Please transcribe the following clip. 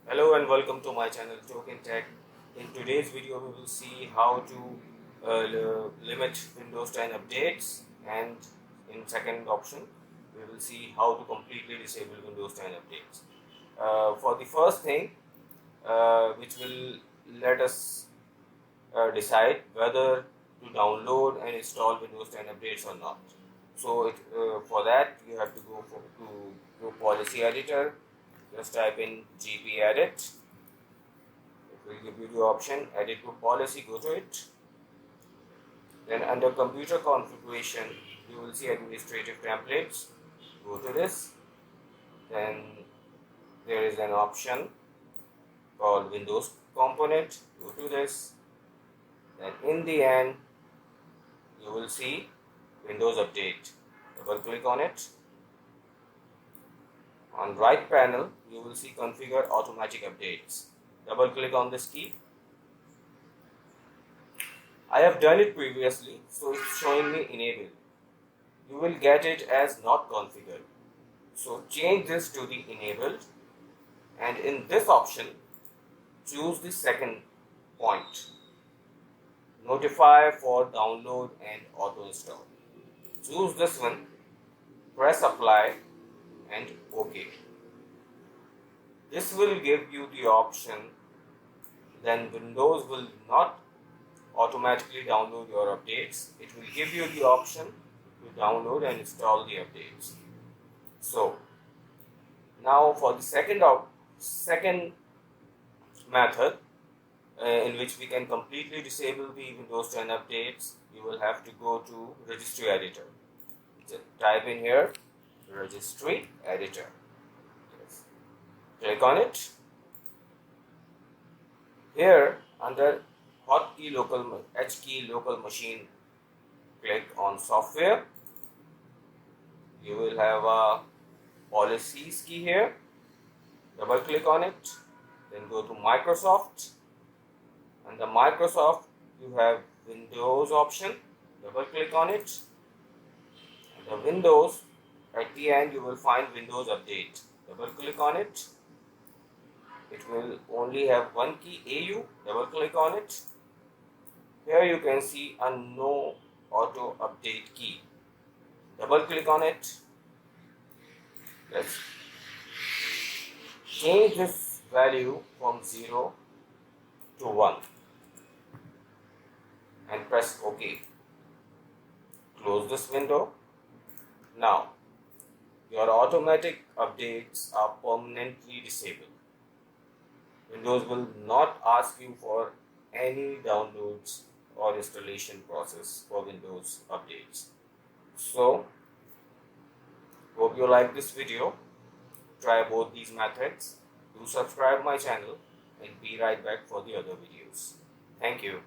Hello and welcome to my channel Token Tech. In today's video we will see how to limit Windows 10 updates, and in second option we will see how to completely disable Windows 10 updates. For the first thing, which will let us decide whether to download and install Windows 10 updates or not. So for that you have to go to Policy Editor. Just type in gpedit. It will give you the option edit group policy. Go to it. Then under computer configuration you will see administrative templates. Go to this. Then there is an option called Windows component. Go to this. Then in the end you will see Windows update. Double click on it. On right panel you will see configure automatic updates. Double click on this key. I have done it previously, so it's showing me enabled. You will get it as not configured. So change this to the enabled, and in this option choose the second point, notify for download and auto install. Choose this one, press apply and OK. This will give you the option, then Windows will not automatically download your updates. It will give you the option to download and install the updates. So now for the second method in which we can completely disable the Windows 10 updates, you will have to go to Registry Editor. Just type in here Registry Editor. Yes. Click on it. Here under hotkey local machine, click on software. You will have a policies key here. Double click on it. Then go to Microsoft. Under Microsoft you have Windows option. Double click on it. Under Windows, at the end you will find Windows Update. Double click on it. It will only have one key, AU. Double click on it. Here you can see a no auto update key. Double click on it. Let's change this value from 0 to 1 and press OK. Close this window. Now your automatic updates are permanently disabled. Windows will not ask you for any downloads or installation process for Windows updates. So hope you like this video. Try both these methods. Do subscribe my channel and be right back for the other videos. Thank you.